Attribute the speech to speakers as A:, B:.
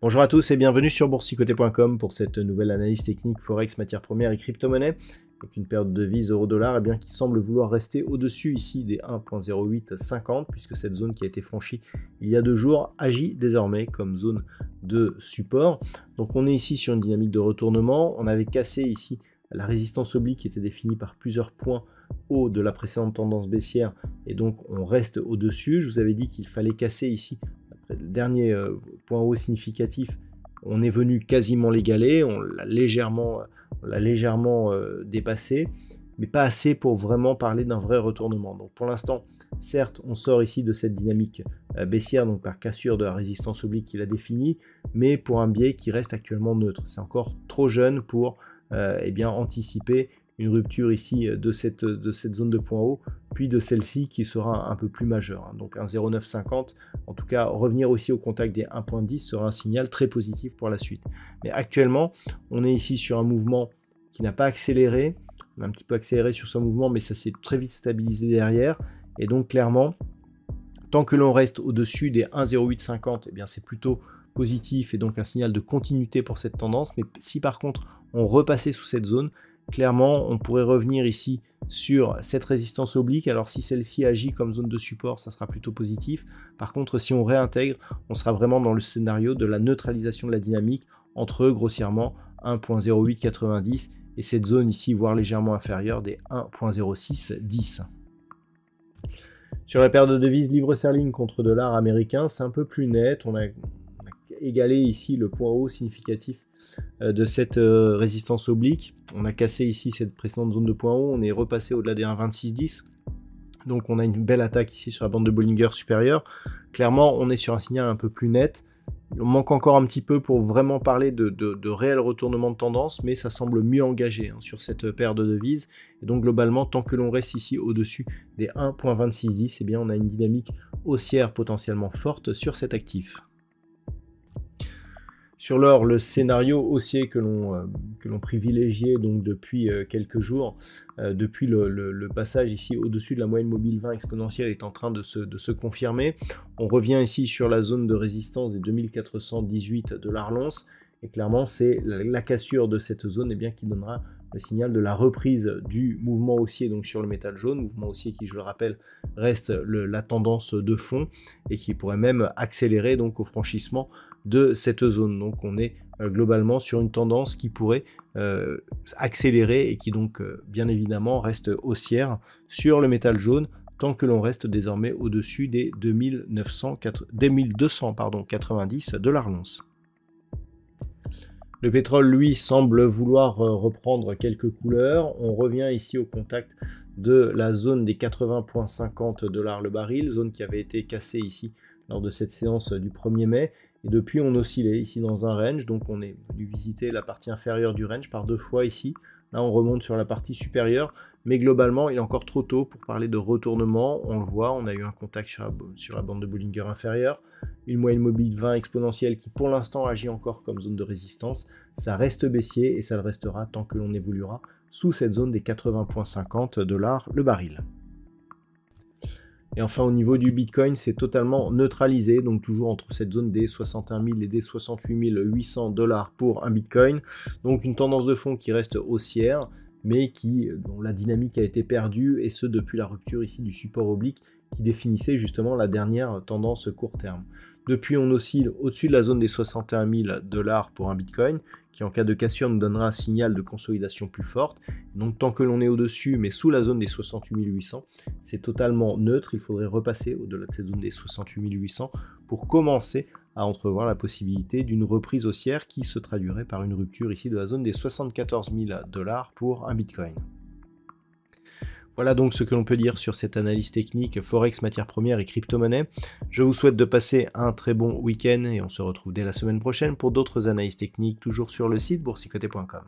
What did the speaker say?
A: Bonjour à tous et bienvenue sur boursicoté.com pour cette nouvelle analyse technique Forex, matières premières et crypto-monnaies avec une paire de devises euro-dollar qui semble vouloir rester au-dessus ici des 1.0850 puisque cette zone qui a été franchie il y a 2 jours agit désormais comme zone de support. Donc on est ici sur une dynamique de retournement. On avait cassé ici la résistance oblique qui était définie par plusieurs points hauts de la précédente tendance baissière et donc on reste au-dessus. Je vous avais dit qu'il fallait casser ici le dernier point haut significatif. On est venu quasiment l'égaler, on l'a légèrement dépassé, mais pas assez pour vraiment parler d'un vrai retournement. Donc pour l'instant, certes, on sort ici de cette dynamique baissière, donc par cassure de la résistance oblique qu'il a définie, mais pour un biais qui reste actuellement neutre. C'est encore trop jeune pour anticiper une rupture ici de cette zone de point haut, puis de celle-ci qui sera un peu plus majeure. Donc un 0,950, en tout cas revenir aussi au contact des 1,10 sera un signal très positif pour la suite. Mais actuellement, on est ici sur un mouvement qui n'a pas accéléré. On a un petit peu accéléré sur ce mouvement, mais ça s'est très vite stabilisé derrière. Et donc clairement, tant que l'on reste au-dessus des 1,0850, c'est plutôt positif et donc un signal de continuité pour cette tendance. Mais si par contre on repassait sous cette zone, clairement, on pourrait revenir ici sur cette résistance oblique. Alors si celle-ci agit comme zone de support, ça sera plutôt positif. Par contre, si on réintègre, on sera vraiment dans le scénario de la neutralisation de la dynamique entre grossièrement 1.0890 et cette zone ici, voire légèrement inférieure des 1.0610. Sur la paire de devises livre sterling contre dollar américain, c'est un peu plus net. On a égalé ici le point haut significatif de cette résistance oblique. On a cassé ici cette précédente zone de point haut, on est repassé au-delà des 1,2610. Donc on a une belle attaque ici sur la bande de Bollinger supérieure. Clairement, on est sur un signal un peu plus net. Il manque encore un petit peu pour vraiment parler de réel retournement de tendance, mais ça semble mieux engagé sur cette paire de devises. Et donc globalement, tant que l'on reste ici au-dessus des 1,2610, on a une dynamique haussière potentiellement forte sur cet actif. Sur l'or, le scénario haussier que l'on privilégiait donc depuis quelques jours, depuis le passage ici au-dessus de la moyenne mobile 20 exponentielle est en train de se confirmer. On revient ici sur la zone de résistance des 2418 $ l'once. Et clairement, c'est la cassure de cette zone qui donnera le signal de la reprise du mouvement haussier donc sur le métal jaune, mouvement haussier qui, je le rappelle, reste la tendance de fond et qui pourrait même accélérer donc au franchissement de cette zone. Donc on est globalement sur une tendance qui pourrait accélérer et qui donc bien évidemment reste haussière sur le métal jaune tant que l'on reste désormais au-dessus des 2290 $ l'once. Le pétrole, lui, semble vouloir reprendre quelques couleurs. On revient ici au contact de la zone des 80,50 $ le baril, zone qui avait été cassée ici lors de cette séance du 1er mai. Et depuis, on oscillait ici dans un range, donc on est venu visiter la partie inférieure du range par 2 fois ici. Là, on remonte sur la partie supérieure, mais globalement, il est encore trop tôt pour parler de retournement. On le voit, on a eu un contact sur la bande de Bollinger inférieure, une moyenne mobile 20 exponentielle qui pour l'instant agit encore comme zone de résistance. Ça reste baissier et ça le restera tant que l'on évoluera sous cette zone des 80,50 $ le baril. Et enfin au niveau du Bitcoin, c'est totalement neutralisé, donc toujours entre cette zone des 61 000 et des 68 800 $ pour un Bitcoin. Donc une tendance de fond qui reste haussière, mais dont la dynamique a été perdue, et ce depuis la rupture ici du support oblique qui définissait justement la dernière tendance court terme. Depuis, on oscille au-dessus de la zone des 61 000 $ pour un Bitcoin, qui en cas de cassure nous donnera un signal de consolidation plus forte. Donc tant que l'on est au-dessus, mais sous la zone des 68 800, c'est totalement neutre. Il faudrait repasser au-delà de cette zone des 68 800 pour commencer à entrevoir la possibilité d'une reprise haussière qui se traduirait par une rupture ici de la zone des 74 000 $ pour un Bitcoin. Voilà donc ce que l'on peut dire sur cette analyse technique Forex, matières premières et crypto-monnaies. Je vous souhaite de passer un très bon week-end et on se retrouve dès la semaine prochaine pour d'autres analyses techniques, toujours sur le site boursicoté.com.